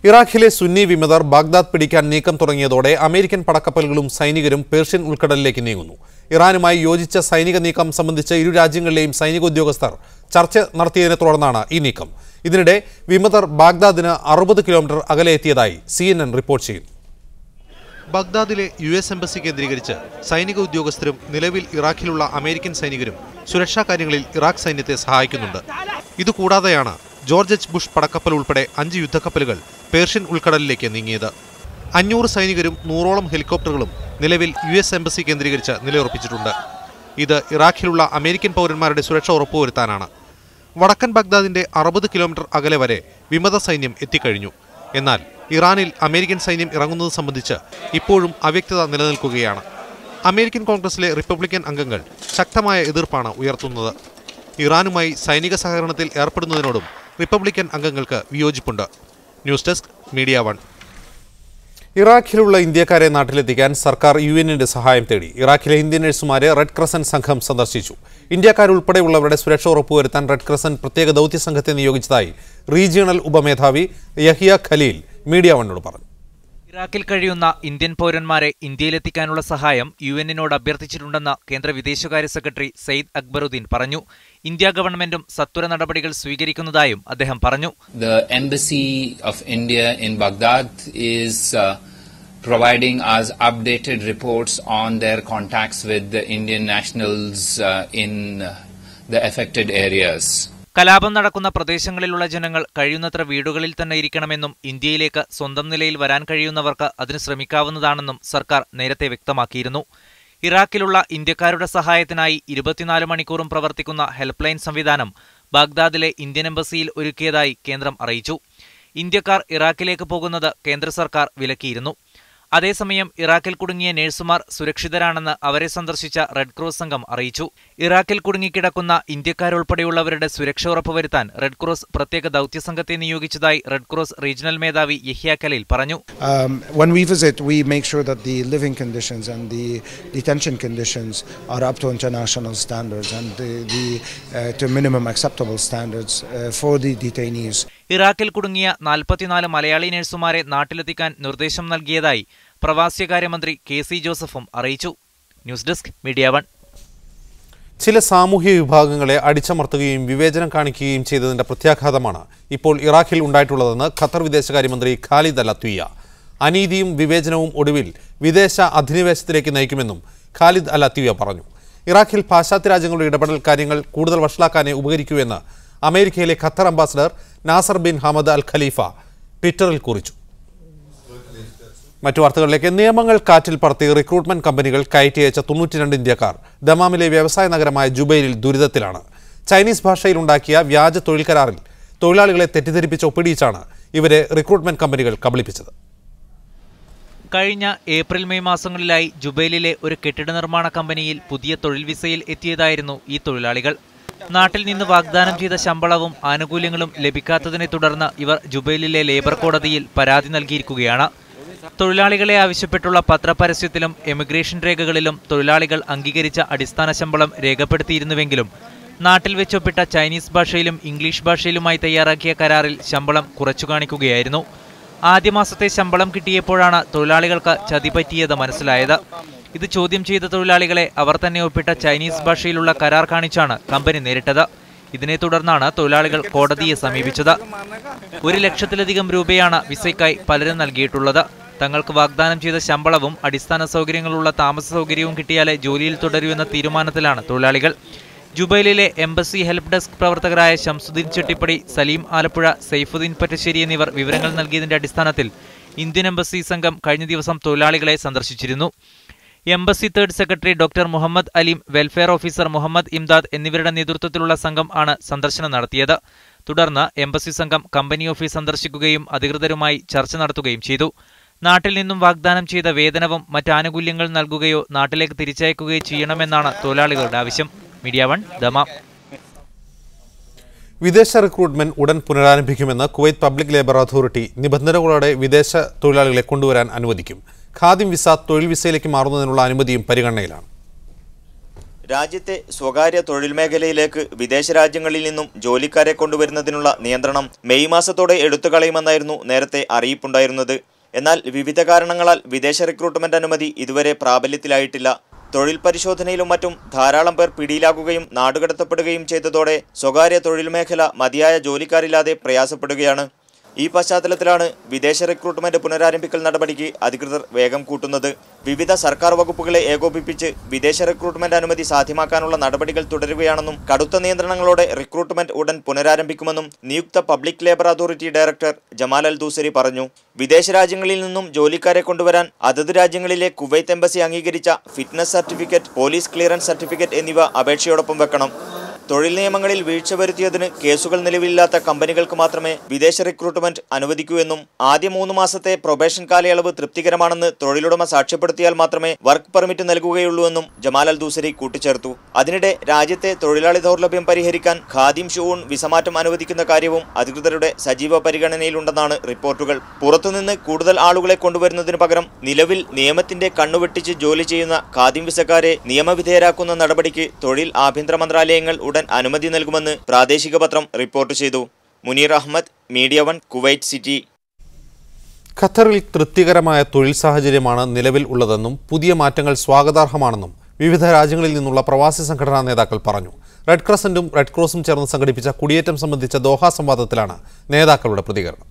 ഇറാഖിലെ സുന്നി വിമതർ ബാഗ്ദാദ് പിടിക്കാൻ നീക്കം തുടങ്ങിയതോടെ അമേരിക്കൻ പടക്കപ്പലുകളും സൈനികരും പേർഷ്യൻ ഉൾക്കടലിലേക്ക് നീങ്ങുന്നു. ഇറാനുമായി യോജിച്ച സൈനിക നീക്കം സംബന്ധിച്ച് ഇരു രാജ്യങ്ങളിലെയും സൈനിക ഉദ്യോഗസ്ഥർ ചർച്ച നടത്തിയതിനെ തുടർന്നാണ് ഈ നീക്കം. ഇതിനിടെ വിമതർ ബാഗ്ദാദിന് 60 കിലോമീറ്റർ അകലെ എത്തിയതായി CNN റിപ്പോർട്ട് ചെയ്യുന്നു. ബാഗ്ദാദിലെ US എംബസി കേന്ദ്രീകരിച്ച് സൈനിക ഉദ്യോഗസ്ഥരും നിലവിൽ ഇറാഖിലുള്ള അമേരിക്കൻ സൈനികരും സുരക്ഷാ കാര്യങ്ങളിൽ ഇറാഖ് സൈന്യത്തെ സഹായിക്കുന്നുണ്ട്. ഇതുകൂടാതെയാണ് ജോർജ് എച്ച് ബുഷ് പടക്കപ്പൽ ഉൾപ്പെടെ 5 യുദ്ധക്കപ്പലുകൾ പേർഷ്യൻ ഉൾക്കടലിലേക്ക് നീങ്ങിയത്. 500 സൈനികരും 100ഓളം ഹെലികോപ്റ്ററുകളും നിലവിൽ US എംബസി കേന്ദ്രീകരിച്ച് നിലയുറപ്പിച്ചിട്ടുണ്ട്. ഇത് ഇറാഖിലുള്ള അമേരിക്കൻ പൗരന്മാരുടെ സുരക്ഷ ഉറപ്പുവരുത്താനാണ്. വടക്കൻ ബാഗ്ദാദിന്റെ 60 കിലോമീറ്റർ അകലെ വരെ വിമത സൈന്യം എത്തിക്കഴിഞ്ഞു. എന്നാൽ ഇറാനിൽ അമേരിക്കൻ സൈന്യം ഇറങ്ങുന്നത് സംബന്ധിച്ച് ഇപ്പോഴും അവ്യക്തത നിലനിൽക്കുകയാണ്. അമേരിക്കൻ കോൺഗ്രസിലെ റിപ്പബ്ലിക്കൻ അംഗങ്ങൾ ശക്തമായ എതിർപ്പാണ് ഉയർത്തുന്നത്. ഇറാനുമായി സൈനിക സഹകരണത്തിൽ ഏർപ്പെടുന്നതിനോടും റിപ്പബ്ലിക്കൻ അംഗങ്ങൾക്ക് വിയോജിപ്പുണ്ട്. News desk media 1. ഇറാഖിലുള്ള ഇന്ത്യക്കാരെ നാട്ടിലെത്തിക്കാൻ സർക്കാർ UN-ന്റെ സഹായം തേടി. ഇറാഖിലെ ഇന്ത്യൻ നഴ്സുമാരെ റെഡ് ക്രസന്റ് സംഘം സന്ദർശിച്ചു. ഇന്ത്യക്കാരുൾപ്പെടെയുള്ളവരുടെ സുരക്ഷ ഉറപ്പുവരുത്താൻ റെഡ് ക്രസന്റ് പ്രത്യേക ദൗത്യ സംഘത്തെ നിയോഗിച്ചതായി റീജിയണൽ ഉപമേധാവി യഹിയ ഖലീൽ മീഡിയ 1-നോട് പറഞ്ഞു. ഇറാഖിൽ കഴിയുന്ന ഇന്ത്യൻ പൗരന്മാരെ ഇന്ത്യയിലെത്തിക്കാനുള്ള സഹായം UN-നോട് അഭ്യർത്ഥിച്ചിട്ടുണ്ടെന്ന് കേന്ദ്ര വിദേശകാര്യ സെക്രട്ടറി സയ്യിദ് അക്ബറുദ്ദീൻ പറഞ്ഞു. ഇന്ത്യ ഗവൺമെന്റും സത്വര നടപടികൾ സ്വീകരിക്കുന്നതായും അദ്ദേഹം പറഞ്ഞു. The Embassy of India in Baghdad is providing us updated reports on their contacts with the Indian nationals in the affected areas. കലാപം നടക്കുന്ന പ്രദേശങ്ങളിലുള്ള ജനങ്ങൾ കഴിയുന്നത്ര വീടുകളിൽ തന്നെ ഇരിക്കണമെന്നും ഇന്ത്യയിലേക്ക് സ്വന്തം നിലയിൽ വരാൻ കഴിയുന്നവർക്ക് അതിന് ശ്രമിക്കാവുന്നതാണെന്നും സർക്കാർ നേരത്തെ വ്യക്തമാക്കിയിരുന്നു. ഇറാഖിലുള്ള ഇന്ത്യക്കാരുടെ സഹായത്തിനായി 24 മണിക്കൂറും പ്രവർത്തിക്കുന്ന ഹെൽപ്പ് ലൈൻ സംവിധാനം ബാഗ്ദാദിലെ ഇന്ത്യൻ എംബസിയിൽ ഒരുക്കിയതായി കേന്ദ്രം അറിയിച്ചു. ഇന്ത്യക്കാർ ഇറാഖിലേക്ക് പോകുന്നത് കേന്ദ്ര സർക്കാർ വിലക്കിയിരുന്നു. അതേസമയം ഇറാഖിൽ കുടുങ്ങിയ നഴ്സുമാർ സുരക്ഷിതരാണെന്ന് അവരെ സന്ദർശിച്ച റെഡ് ക്രോസ് സംഘം അറിയിച്ചു. ഇറാഖിൽ കുടുങ്ങിക്കിടക്കുന്ന ഇന്ത്യക്കാരുൾപ്പെടെയുള്ളവരുടെ സുരക്ഷ ഉറപ്പുവരുത്താൻ റെഡ് ക്രോസ് പ്രത്യേക ദൗത്യ സംഘത്തെ നിയോഗിച്ചതായി റെഡ് ക്രോസ് റീജിയണൽ മേധാവി യഹിയ ഖലീൽ പറഞ്ഞു. When we visit, we make sure that the living conditions and the detention conditions are up to international standards and to minimum acceptable standards for the detainees. ഇറാഖിൽ കുടുങ്ങിയ 44 മലയാളി നഴ്സുമാരെ നാട്ടിലെത്തിക്കാൻ നിർദ്ദേശം നൽകിയതായി പ്രവാസികാര്യമന്ത്രി KC ജോസഫും അറിയിച്ചു. News desk media 1. ചില സാമൂഹ്യ വിഭാഗങ്ങളെ അടിച്ചമർത്തുകയും വിവേചനം കാണിക്കുകയും ചെയ്തതിന്റെ പ്രത്യാഘാതമാണ് ഇപ്പോൾ ഇറാഖിൽ ഉണ്ടായിട്ടുള്ളതെന്ന് ഖത്തർ വിദേശകാര്യമന്ത്രി ഖാലിദ് അൽ അത്വിയ. അനീതിയും വിവേചനവും ഒടുവിൽ വിദേശ അധിനിവേശത്തിലേക്ക് നയിക്കുമെന്നും ഖാലിദ് അൽ അത്വിയ പറഞ്ഞു. ഇറാഖിൽ പാശ്ചാത്യ രാജ്യങ്ങളുടെ ഇടപെടൽ കാര്യങ്ങൾ കൂടുതൽ വഷളാക്കാനേ ഉപകരിക്കൂവെന്ന് അമേരിക്കയിലെ Qatar ambassador Nasser bin Hamad Al Khalifa ട്വിറ്ററിൽ കുറിച്ചു. മറ്റു വാർത്തകളിലേക്ക്. നിയമങ്ങൾ കാറ്റിൽ പറത്തി റിക്രൂട്ട്മെന്റ് കമ്പനികൾ കയറ്റിയച്ച 92 ഇന്ത്യക്കാർ ദമാമിലെ വ്യവസായ നഗരമായ ജുബൈലിൽ ദുരിതത്തിലാണ്. ചൈനീസ് ഭാഷയിലുണ്ടാക്കിയ വ്യാജ തൊഴിൽ കരാറിൽ തൊഴിലാളികളെ തെറ്റിദ്ധരിപ്പിച്ച് ഒപ്പിടിച്ചാണ് ഇവരെ റിക്രൂട്ട്മെന്റ് കമ്പനികൾ കബളിപ്പിച്ചത്. കഴിഞ്ഞ ഏപ്രിൽ മെയ് മാസങ്ങളിലായി ജുബൈലിലെ ഒരു കെട്ടിട നിർമ്മാണ കമ്പനിയിൽ പുതിയ തൊഴിൽ വിസയിൽ എത്തിയതായിരുന്നു ഈ തൊഴിലാളികൾ. നാട്ടിൽ നിന്ന് വാഗ്ദാനം ചെയ്ത ശമ്പളവും ആനുകൂല്യങ്ങളും ലഭിക്കാത്തതിനെ തുടർന്ന് ഇവർ ജുബൈലിലെ ലേബർ കോടതിയിൽ പരാതി നൽകിയിരിക്കുകയാണ്. തൊഴിലാളികളെ ആവശ്യപ്പെട്ടുള്ള പത്രപരസ്യത്തിലും എമിഗ്രേഷൻ രേഖകളിലും തൊഴിലാളികൾ അംഗീകരിച്ച അടിസ്ഥാന ശമ്പളം രേഖപ്പെടുത്തിയിരുന്നുവെങ്കിലും നാട്ടിൽ വെച്ചൊപ്പിട്ട ചൈനീസ് ഭാഷയിലും ഇംഗ്ലീഷ് ഭാഷയിലുമായി തയ്യാറാക്കിയ കരാറിൽ ശമ്പളം കുറച്ചു കാണിക്കുകയായിരുന്നു. ആദ്യ മാസത്തെ ശമ്പളം കിട്ടിയപ്പോഴാണ് തൊഴിലാളികൾക്ക് ചതി പറ്റിയത് മനസ്സിലായത്. ഇത് ചോദ്യം ചെയ്ത തൊഴിലാളികളെ അവർ തന്നെ ഒപ്പിട്ട ചൈനീസ് ഭാഷയിലുള്ള കരാർ കാണിച്ചാണ് കമ്പനി നേരിട്ടത്. ഇതിനെ തുടർന്നാണ് തൊഴിലാളികൾ കോടതിയെ സമീപിച്ചത്. 1 ലക്ഷത്തിലധികം രൂപയാണ് വിസയ്ക്കായി പലരും നൽകിയിട്ടുള്ളത്. തങ്ങൾക്ക് വാഗ്ദാനം ചെയ്ത ശമ്പളവും അടിസ്ഥാന സൗകര്യങ്ങളുള്ള താമസ സൗകര്യവും കിട്ടിയാലേ ജോലിയിൽ തുടരുമെന്ന തീരുമാനത്തിലാണ് തൊഴിലാളികൾ. ജുബൈലിലെ എംബസി ഹെൽപ്പ് ഡെസ്ക് പ്രവർത്തകരായ ശംസുദ്ദീൻ ചെട്ടിപ്പടി, സലീം ആലപ്പുഴ, സൈഫുദ്ദീൻ പറ്റശ്ശേരി എന്നിവർ വിവരങ്ങൾ നൽകിയതിന്റെ അടിസ്ഥാനത്തിൽ ഇന്ത്യൻ എംബസി സംഘം കഴിഞ്ഞ ദിവസം തൊഴിലാളികളെ സന്ദർശിച്ചിരുന്നു. Embassy third secretary doctor Muhammad Aleem, welfare officer Muhammad Imdad എന്നിവരുടെ നേതൃത്വത്തിലുള്ള സംഘം ആണ് സന്ദർശനം നടത്തിയത്. തുടർന്ന് എംബസി സംഘം കമ്പനി ഓഫീസ് സന്ദർശിക്കുകയും അധികൃതരുമായി ചർച്ച നടത്തുകയും ചെയ്തു. നാട്ടിൽ നിന്നും വാഗ്ദാനം ചെയ്ത വേതനവും മറ്റ് ആനുകൂല്യങ്ങൾ നൽകുകയോ നാട്ടിലേക്ക് തിരിച്ചയക്കുകയോ ചെയ്യണമെന്നാണ് തൊഴിലാളികളുടെ ആവശ്യം. Media 1 Dammam. വിദേശ റിക്രൂട്ട്മെന്റ് ഉടൻ പുനരാരംഭിക്കുമെന്ന് കുവൈത്ത് പബ്ലിക് ലേബർ അതോറിറ്റി നിബന്ധനകളോടെ വിദേശ തൊഴിലാളികളെ കൊണ്ടുവരാൻ അനുവദിക്കും. ഖാദിം വിസ തൊഴിൽ വിസയിലേക്ക് മാറുന്നതിനുള്ള അനുമതിയും പരിഗണനയിലാണ്. രാജ്യത്തെ സ്വകാര്യ തൊഴിൽ മേഖലയിലേക്ക് വിദേശ രാജ്യങ്ങളിൽ നിന്നും ജോലിക്കാരെ കൊണ്ടുവരുന്നതിനുള്ള നിയന്ത്രണം മെയ് മാസത്തോടെ എടുത്തുകളയുമെന്നായിരുന്നു നേരത്തെ അറിയിപ്പുണ്ടായിരുന്നത്. എന്നാൽ വിവിധ കാരണങ്ങളാൽ വിദേശ റിക്രൂട്ട്മെന്റ് അനുമതി ഇതുവരെ പ്രാബല്യത്തിലായിട്ടില്ല. തൊഴിൽ പരിശോധനയിലും മറ്റും ധാരാളം പേർ പിടിയിലാകുകയും നാടുകടത്തപ്പെടുകയും ചെയ്തതോടെ സ്വകാര്യ തൊഴിൽ മേഖല മതിയായ ജോലിക്കാരില്ലാതെ പ്രയാസപ്പെടുകയാണ്. ഈ പശ്ചാത്തലത്തിലാണ് വിദേശ റിക്രൂട്ട്മെന്റ് പുനരാരംഭിക്കൽ നടപടിക്ക് അധികൃതർ വേഗം കൂട്ടുന്നത്. വിവിധ സർക്കാർ വകുപ്പുകളെ ഏകോപിപ്പിച്ച് വിദേശ റിക്രൂട്ട്മെന്റ് അനുമതി സാധ്യമാക്കാനുള്ള നടപടികൾ തുടരുകയാണെന്നും കടുത്ത നിയന്ത്രണങ്ങളോടെ റിക്രൂട്ട്മെന്റ് ഉടൻ പുനരാരംഭിക്കുമെന്നും നിയുക്ത public labour authority director Jamal Al Dousari പറഞ്ഞു. വിദേശ രാജ്യങ്ങളിൽ നിന്നും ജോലിക്കാരെ കൊണ്ടുവരാൻ അതത് രാജ്യങ്ങളിലെ കുവൈത്ത് എംബസി അംഗീകരിച്ച fitness certificate, police clearance certificate എന്നിവ അപേക്ഷയോടൊപ്പം വെക്കണം. തൊഴിൽ നിയമങ്ങളിൽ വീഴ്ച വരുത്തിയതിന് കേസുകൾ നിലവിലില്ലാത്ത കമ്പനികൾക്ക് മാത്രമേ വിദേശ റിക്രൂട്ട്മെന്റ് അനുവദിക്കൂ എന്നും ആദ്യ 3 മാസത്തെ പ്രൊബേഷൻ കാലയളവ് തൃപ്തികരമാണെന്ന് തൊഴിലുടമ സാക്ഷ്യപ്പെടുത്തിയാൽ മാത്രമേ വർക്ക് പെർമിറ്റ് നൽകുകയുള്ളൂ എന്നും ജമാൽ അൽ ദൂസരി കൂട്ടിച്ചേർത്തു. അതിനിടെ രാജ്യത്തെ തൊഴിലാളി ദൗർലഭ്യം പരിഹരിക്കാൻ ഖാദിം ഷൂൺ വിസമാറ്റം അനുവദിക്കുന്ന കാര്യവും അധികൃതരുടെ സജീവ പരിഗണനയിലുണ്ടെന്നാണ് റിപ്പോർട്ടുകൾ. പുറത്തുനിന്ന് കൂടുതൽ ആളുകളെ കൊണ്ടുവരുന്നതിന് പകരം നിലവിൽ നിയമത്തിന്റെ കണ്ണുവെട്ടിച്ച് ജോലി ചെയ്യുന്ന ഖാദിം വിസക്കാരെ നിയമവിധേയരാക്കുന്ന നടപടിക്ക് തൊഴിൽ ആഭ്യന്തര മന്ത്രാലയങ്ങൾ ഉടൻ അനുമതി നൽകുമെന്ന് പ്രാദേശിക പത്രം റിപ്പോർട്ട് ചെയ്തു. Muneer Ahmed, media 1, Kuwait city. ഖത്തറിൽ തൃപ്തികരമായ തൊഴിൽ സാഹചര്യമാണ് നിലവിൽ ഉള്ളതെന്നും പുതിയ മാറ്റങ്ങൾ സ്വാഗതാർഹമാണെന്നും വിവിധ രാജ്യങ്ങളിൽ നിന്നുള്ള പ്രവാസി സംഘടനാ നേതാക്കൾ പറഞ്ഞു. റെഡ് ക്രസന്റും റെഡ് ക്രോസും ചേർന്ന് സംഘടിപ്പിച്ച കുടിയേറ്റം സംബന്ധിച്ച ദോഹ സംവാദത്തിലാണ് നേതാക്കളുടെ പ്രതികരണം.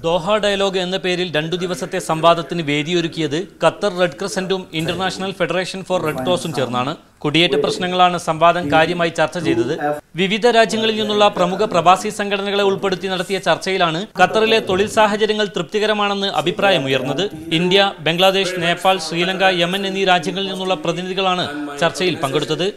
ദോഹ ഡയലോഗ് എന്ന പേരിൽ 2 ദിവസത്തെ സംവാദത്തിന് വേദിയൊരുക്കിയത് ഖത്തർ റെഡ് ക്രസന്റും ഇന്റർനാഷണൽ ഫെഡറേഷൻ ഫോർ റെഡ് ക്രോസും ചേർന്നാണ്. കുടിയേറ്റ പ്രശ്നങ്ങളാണ് സംവാദം കാര്യമായി ചർച്ച ചെയ്തത്. വിവിധ രാജ്യങ്ങളിൽ നിന്നുള്ള പ്രമുഖ പ്രവാസി സംഘടനകളെ ഉൾപ്പെടുത്തി നടത്തിയ ചർച്ചയിലാണ് ഖത്തറിലെ തൊഴിൽ സാഹചര്യങ്ങൾ തൃപ്തികരമാണെന്ന് അഭിപ്രായമുയർന്നത്. ഇന്ത്യ, ബംഗ്ലാദേശ്, നേപ്പാൾ, ശ്രീലങ്ക, യമൻ എന്നീ രാജ്യങ്ങളിൽ നിന്നുള്ള പ്രതിനിധികളാണ് ചർച്ചയിൽ പങ്കെടുത്തത്.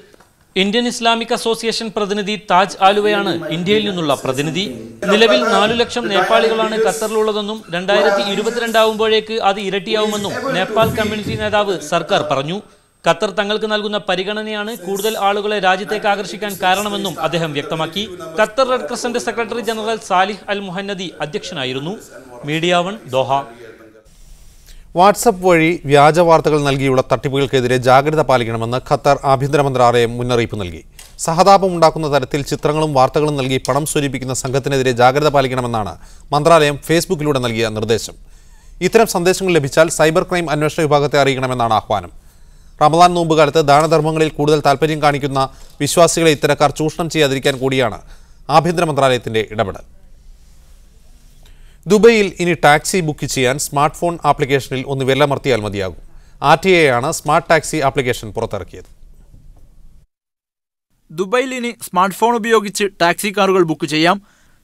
ഇന്ത്യൻ ഇസ്ലാമിക് അസോസിയേഷൻ പ്രതിനിധി താജ് ആലുവയാണ് ഇന്ത്യയിൽ നിന്നുള്ള പ്രതിനിധി. നിലവിൽ 4 ലക്ഷം നേപ്പാളികളാണ് ഖത്തറിലുള്ളതെന്നും 2022 ആവുമ്പോഴേക്ക് അത് ഇരട്ടിയാവുമെന്നും നേപ്പാൾ കമ്മ്യൂണിറ്റി നേതാവ് സർക്കാർ പറഞ്ഞു. ഖത്തർ തങ്ങൾക്ക് നൽകുന്ന പരിഗണനയാണ് കൂടുതൽ ആളുകളെ രാജ്യത്തേക്ക് ആകർഷിക്കാൻ കാരണമെന്നും അദ്ദേഹം വ്യക്തമാക്കി. Qatar red crescent secretary general Saleh Al Muhannadi അധ്യക്ഷനായിരുന്നു. Media 1, Doha. വാട്സപ്പ് വഴി വ്യാജ വാർത്തകൾ നൽകിയുള്ള തട്ടിപ്പുകൾക്കെതിരെ ജാഗ്രത പാലിക്കണമെന്ന് ഖത്തർ ആഭ്യന്തര മന്ത്രാലയം മുന്നറിയിപ്പ് നൽകി. സഹതാപം ഉണ്ടാക്കുന്ന തരത്തിൽ ചിത്രങ്ങളും വാർത്തകളും നൽകി പണം സ്വരൂപിക്കുന്ന സംഘത്തിനെതിരെ ജാഗ്രത പാലിക്കണമെന്നാണ് മന്ത്രാലയം ഫേസ്ബുക്കിലൂടെ നൽകിയ നിർദ്ദേശം. ഇത്തരം സന്ദേശങ്ങൾ ലഭിച്ചാൽ സൈബർ ക്രൈം അന്വേഷണ വിഭാഗത്തെ അറിയിക്കണമെന്നാണ് ആഹ്വാനം. റമദാൻ നോമ്പുകാലത്ത് ദാനധർമ്മങ്ങളിൽ കൂടുതൽ താൽപ്പര്യം കാണിക്കുന്ന വിശ്വാസികളെ ഇത്തരക്കാർ ചൂഷണം ചെയ്യാതിരിക്കാൻ കൂടിയാണ് ആഭ്യന്തര മന്ത്രാലയത്തിന്റെ ഇടപെടൽ. ദുബൈയിൽ ഇനി ടാക്സി ബുക്ക് ചെയ്യാൻ സ്മാർട്ട് ഫോൺ ആപ്ലിക്കേഷനിൽ ഒന്ന് വിരലമർത്തിയാൽ മതിയാകും. RTA ആണ് സ്മാർട്ട് ടാക്സി ആപ്ലിക്കേഷൻ പുറത്തിറക്കിയത്. ദുബൈയിൽ ഇനി സ്മാർട്ട് ഫോൺ ഉപയോഗിച്ച് ടാക്സി കാറുകൾ ബുക്ക് ചെയ്യാം.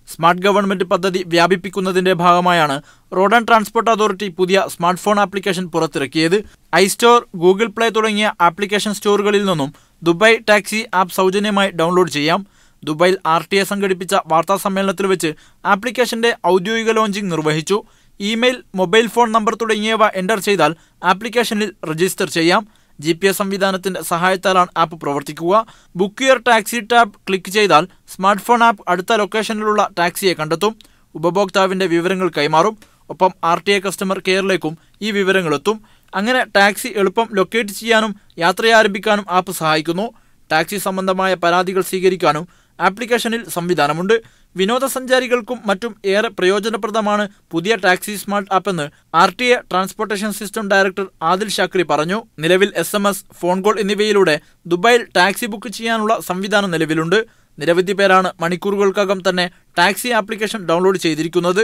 സ്മാർട്ട് ഗവൺമെന്റ് പദ്ധതി വ്യാപിപ്പിക്കുന്നതിന്റെ ഭാഗമായാണ് റോഡ് ആൻഡ് ട്രാൻസ്പോർട്ട് അതോറിറ്റി പുതിയ സ്മാർട്ട് ഫോൺ ആപ്ലിക്കേഷൻ പുറത്തിറക്കിയത്. ഐസ്റ്റോർ, ഗൂഗിൾ പ്ലേ തുടങ്ങിയ ആപ്ലിക്കേഷൻ സ്റ്റോറുകളിൽ നിന്നും ദുബായ് ടാക്സി ആപ്പ് സൗജന്യമായി ഡൗൺലോഡ് ചെയ്യാം. ദുബായിൽ RTA സംഘടിപ്പിച്ച വാർത്താ സമ്മേളനത്തിൽ വെച്ച് ആപ്ലിക്കേഷന്റെ ഔദ്യോഗിക ലോഞ്ചിംഗ് നിർവഹിച്ചു. ഇമെയിൽ, മൊബൈൽ ഫോൺ നമ്പർ തുടങ്ങിയവ എൻ്റർ ചെയ്താൽ ആപ്ലിക്കേഷനിൽ രജിസ്റ്റർ ചെയ്യാം. GPS സംവിധാനത്തിന്റെ സഹായത്താലാണ് ആപ്പ് പ്രവർത്തിക്കുക. Book your taxi tab click ചെയ്താൽ സ്മാർട്ട് ഫോൺ ആപ്പ് അടുത്ത ലൊക്കേഷനിലുള്ള ടാക്സിയെ കണ്ടെത്തും. ഉപഭോക്താവിന്റെ വിവരങ്ങൾ കൈമാറും. ഒപ്പം RTA കസ്റ്റമർ കെയറിലേക്കും ഈ വിവരങ്ങളെത്തും. അങ്ങനെ ടാക്സി എളുപ്പം ലൊക്കേറ്റ് ചെയ്യാനും യാത്രയാരംഭിക്കാനും ആപ്പ് സഹായിക്കുന്നു. ടാക്സി സംബന്ധമായ പരാതികൾ സ്വീകരിക്കാനും ആപ്ലിക്കേഷനിൽ സംവിധാനമുണ്ട്. വിനോദസഞ്ചാരികൾക്കും മറ്റും ഏറെ പ്രയോജനപ്രദമാണ് പുതിയ ടാക്സി സ്മാർട്ട് ആപ്പ് എന്ന് RTA transportation system director Adil Shakri പറഞ്ഞു. നിലവിൽ SMS, ഫോൺ കോൾ എന്നിവയിലൂടെ ദുബായിൽ ടാക്സി ബുക്ക് ചെയ്യാനുള്ള സംവിധാനം നിലവിലുണ്ട്. നിരവധി പേരാണ് മണിക്കൂറുകൾക്കകം തന്നെ ടാക്സി ആപ്ലിക്കേഷൻ ഡൗൺലോഡ് ചെയ്തിരിക്കുന്നത്.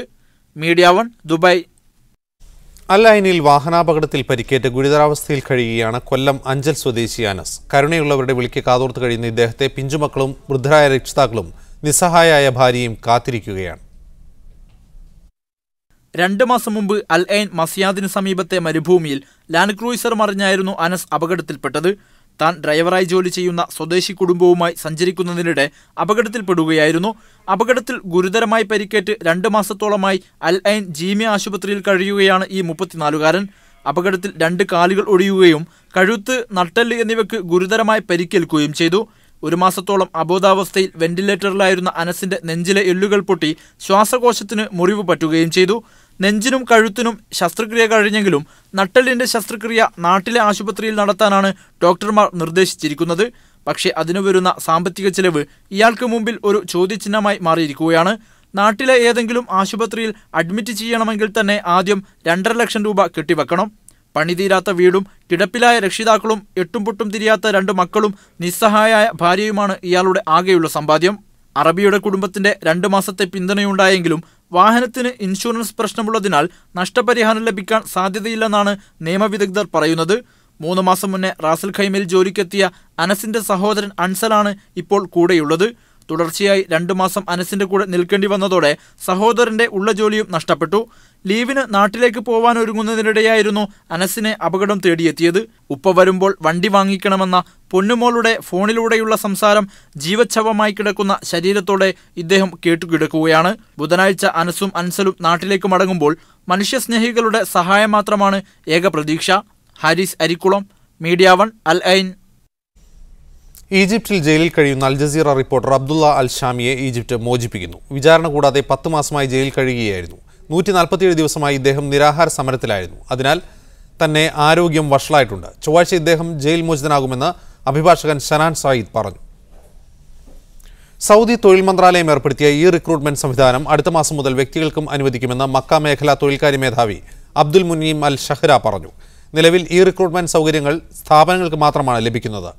Media 1, Dubai. അൽ-ഐനിൽ വാഹനാപകടത്തിൽ പരിക്കേറ്റ് ഗുരുതരാവസ്ഥയിൽ കഴിയുകയാണ് കൊല്ലം അഞ്ചൽ സ്വദേശി അനസ്. കരുണയുള്ളവരുടെ വിളിക്ക് കാതോർത്ത് കഴിയുന്ന ഇദ്ദേഹത്തെ പിഞ്ചുമക്കളും വൃദ്ധരായ രക്ഷിതാക്കളും നിസ്സഹായായ ഭാര്യയും കാത്തിരിക്കുകയാണ്. 2 മാസം മുമ്പ് അൽ-ഐൻ മസ്യാദിന് സമീപത്തെ മരുഭൂമിയിൽ ലാൻഡ് ക്രൂയിസർ മറിഞ്ഞായിരുന്നു അനസ് അപകടത്തിൽപ്പെട്ടത്. താൻ ഡ്രൈവറായി ജോലി ചെയ്യുന്ന സ്വദേശി കുടുംബവുമായി സഞ്ചരിക്കുന്നതിനിടെ അപകടത്തിൽപ്പെടുകയായിരുന്നു. അപകടത്തിൽ ഗുരുതരമായി പരിക്കേറ്റ് 2 മാസത്തോളമായി അൽ-ഐൻ ജീമിയ ആശുപത്രിയിൽ കഴിയുകയാണ് ഈ 34-കാരൻ. അപകടത്തിൽ 2 കാലുകൾ ഒടിയുകയും കഴുത്ത്, നട്ടെല്ല് എന്നിവയ്ക്ക് ഗുരുതരമായി പരിക്കേൽക്കുകയും ചെയ്തു. 1 മാസത്തോളം അബോധാവസ്ഥയിൽ വെന്റിലേറ്ററിലായിരുന്ന അനസിന്റെ നെഞ്ചിലെ എല്ലുകൾ പൊട്ടി ശ്വാസകോശത്തിന് മുറിവ് പറ്റുകയും ചെയ്തു. നെഞ്ചിനും കഴുത്തിനും ശസ്ത്രക്രിയ കഴിഞ്ഞെങ്കിലും നട്ടെല്ലിന്റെ ശസ്ത്രക്രിയ നാട്ടിലെ ആശുപത്രിയിൽ നടത്താനാണ് ഡോക്ടർമാർ നിർദ്ദേശിച്ചിരിക്കുന്നത്. പക്ഷേ അതിനു വരുന്ന സാമ്പത്തിക ചെലവ് ഇയാൾക്ക് മുമ്പിൽ ഒരു ചോദ്യചിഹ്നമായി മാറിയിരിക്കുകയാണ്. നാട്ടിലെ ഏതെങ്കിലും ആശുപത്രിയിൽ അഡ്മിറ്റ് ചെയ്യണമെങ്കിൽ തന്നെ ആദ്യം 2.5 ലക്ഷം രൂപ കെട്ടിവെക്കണം. പണിതീരാത്ത വീടും കിടപ്പിലായ രക്ഷിതാക്കളും എട്ടും പൊട്ടും തിരിയാത്ത 2 മക്കളും നിസ്സഹായായ ഭാര്യയുമാണ് ഇയാളുടെ ആകെയുള്ള സമ്പാദ്യം. അറബിയുടെ കുടുംബത്തിന്റെ 2 മാസത്തെ പിന്തുണയുണ്ടായെങ്കിലും വാഹനത്തിന് ഇൻഷുറൻസ് പ്രശ്നമുള്ളതിനാൽ നഷ്ടപരിഹാരം ലഭിക്കാൻ സാധ്യതയില്ലെന്നാണ് നിയമവിദഗ്ധർ പറയുന്നത്. 3 മാസം മുന്നേ റാസൽ ഖൈമയിൽ ജോലിക്കെത്തിയ അനസിന്റെ സഹോദരൻ അൻസലാണ് ഇപ്പോൾ കൂടെയുള്ളത്. തുടർച്ചയായി 2 മാസം അനസിന്റെ കൂടെ നിൽക്കേണ്ടി വന്നതോടെ സഹോദരന്റെ ഉള്ള ജോലിയും നഷ്ടപ്പെട്ടു. ലീവിന് നാട്ടിലേക്ക് പോവാനൊരുങ്ങുന്നതിനിടെയായിരുന്നു അനസിനെ അപകടം തേടിയെത്തിയത്. ഉപ്പ വരുമ്പോൾ വണ്ടി വാങ്ങിക്കണമെന്ന പൊന്നുമോളുടെ ഫോണിലൂടെയുള്ള സംസാരം ജീവച്ഛവമായി കിടക്കുന്ന ശരീരത്തോടെ ഇദ്ദേഹം കേട്ടുകിടക്കുകയാണ്. ബുധനാഴ്ച അനസും അൻസലും നാട്ടിലേക്ക് മടങ്ങുമ്പോൾ മനുഷ്യസ്നേഹികളുടെ സഹായം മാത്രമാണ് ഏക പ്രതീക്ഷ. ഹാരിസ് അരിക്കുളം, മീഡിയ 1, അൽ ഐൻ. ഈജിപ്തിൽ ജയിലിൽ കഴിയുന്ന അൽ ജസീറ റിപ്പോർട്ടർ അബ്ദുള്ള അൽ ഷാമിയെ ഈജിപ്ത് മോചിപ്പിക്കുന്നു. വിചാരണ കൂടാതെ 10 മാസമായി ജയിലിൽ കഴിയുകയായിരുന്നു. 147 ദിവസമായി ഇദ്ദേഹം നിരാഹാര സമരത്തിലായിരുന്നു. അതിനാൽ തന്നെ ആരോഗ്യം വഷളായിട്ടുണ്ട്. ചൊവ്വാഴ്ച ഇദ്ദേഹം ജയിൽ മോചിതനാകുമെന്ന് അഭിഭാഷകൻ ഷനാൻ സായിദ് പറഞ്ഞു. സൗദി തൊഴിൽ മന്ത്രാലയം ഏർപ്പെടുത്തിയ ഈ റിക്രൂട്ട്മെന്റ് സംവിധാനം അടുത്ത മാസം മുതൽ വ്യക്തികൾക്കും അനുവദിക്കുമെന്ന് മക്ക മേഖലാ തൊഴിൽക്കാരി മേധാവി അബ്ദുൽ മുനീം അൽ ഷഹ്ര പറഞ്ഞു. നിലവിൽ ഈ റിക്രൂട്ട്മെന്റ് സൗകര്യങ്ങൾ സ്ഥാപനങ്ങൾക്ക് മാത്രമാണ് ലഭിക്കുന്നത്.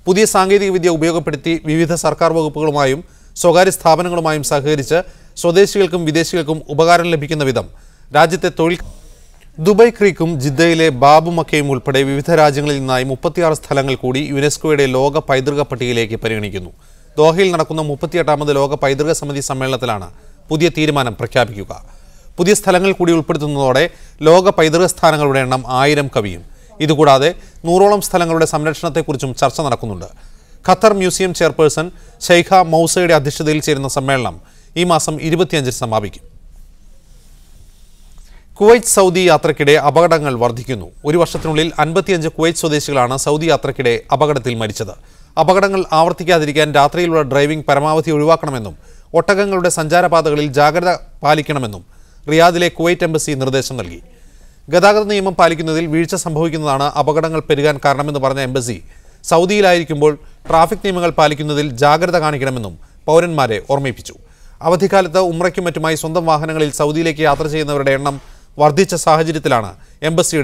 പുതിയ സാങ്കേതികവിദ്യ ഉപയോഗപ്പെടുത്തി വിവിധ സർക്കാർ വകുപ്പുകളുമായും സ്വകാര്യ സ്ഥാപനങ്ങളുമായും സഹകരിച്ച് സ്വദേശികൾക്കും വിദേശികൾക്കും ഉപകാരം ലഭിക്കുന്ന വിധം രാജ്യത്തെ തൊഴിൽ ദുബായ് ക്രീക്കും ജിദ്ദയിലെ ബാബു മക്കയും ഉൾപ്പെടെ വിവിധ രാജ്യങ്ങളിൽ നിന്നായി 36 സ്ഥലങ്ങൾ കൂടി യുനെസ്കോയുടെ ലോക പൈതൃക പട്ടികയിലേക്ക് പരിഗണിക്കുന്നു. ദോഹയിൽ നടക്കുന്ന 38ാമത് ലോക പൈതൃക സമിതി സമ്മേളനത്തിലാണ് പുതിയ തീരുമാനം പ്രഖ്യാപിക്കുക. പുതിയ സ്ഥലങ്ങൾ കൂടി ഉൾപ്പെടുത്തുന്നതോടെ ലോക പൈതൃക സ്ഥാനങ്ങളുടെ എണ്ണം 1000 കവിയും. ഇതുകൂടാതെ 100ഓളം സ്ഥലങ്ങളുടെ സംരക്ഷണത്തെക്കുറിച്ചും ചർച്ച നടക്കുന്നുണ്ട്. ഖത്തർ മ്യൂസിയം ചെയർപേഴ്സൺ ഷെയ്ഖ മൗസയുടെ അധ്യക്ഷതയിൽ ചേരുന്ന സമ്മേളനം ഈ മാസം 25-ന് സമാപിക്കും. കുവൈറ്റ് സൗദി യാത്രയ്ക്കിടെ അപകടങ്ങൾ വർദ്ധിക്കുന്നു. ഒരു വർഷത്തിനുള്ളിൽ 55 കുവൈറ്റ് സ്വദേശികളാണ് സൗദി യാത്രയ്ക്കിടെ അപകടത്തിൽ മരിച്ചത്. അപകടങ്ങൾ ആവർത്തിക്കാതിരിക്കാൻ രാത്രിയിലുള്ള ഡ്രൈവിംഗ് പരമാവധി ഒഴിവാക്കണമെന്നും ഒട്ടകങ്ങളുടെ സഞ്ചാരപാതകളിൽ ജാഗ്രത പാലിക്കണമെന്നും റിയാദിലെ കുവൈറ്റ് എംബസി നിർദ്ദേശം നൽകി. ഗതാഗത നിയമം പാലിക്കുന്നതിൽ വീഴ്ച സംഭവിക്കുന്നതാണ് അപകടങ്ങൾ പെരുകാൻ കാരണമെന്ന് പറഞ്ഞ എംബസി സൗദിയിലായിരിക്കുമ്പോൾ ട്രാഫിക് നിയമങ്ങൾ പാലിക്കുന്നതിൽ ജാഗ്രത കാണിക്കണമെന്നും പൗരന്മാരെ ഓർമ്മിപ്പിച്ചു. അവധിക്കാലത്ത് ഉംറയ്ക്കും മറ്റുമായി സ്വന്തം വാഹനങ്ങളിൽ സൗദിയിലേക്ക് യാത്ര ചെയ്യുന്നവരുടെ എണ്ണം വർദ്ധിച്ച സാഹചര്യത്തിലാണ് എംബസിയുടെ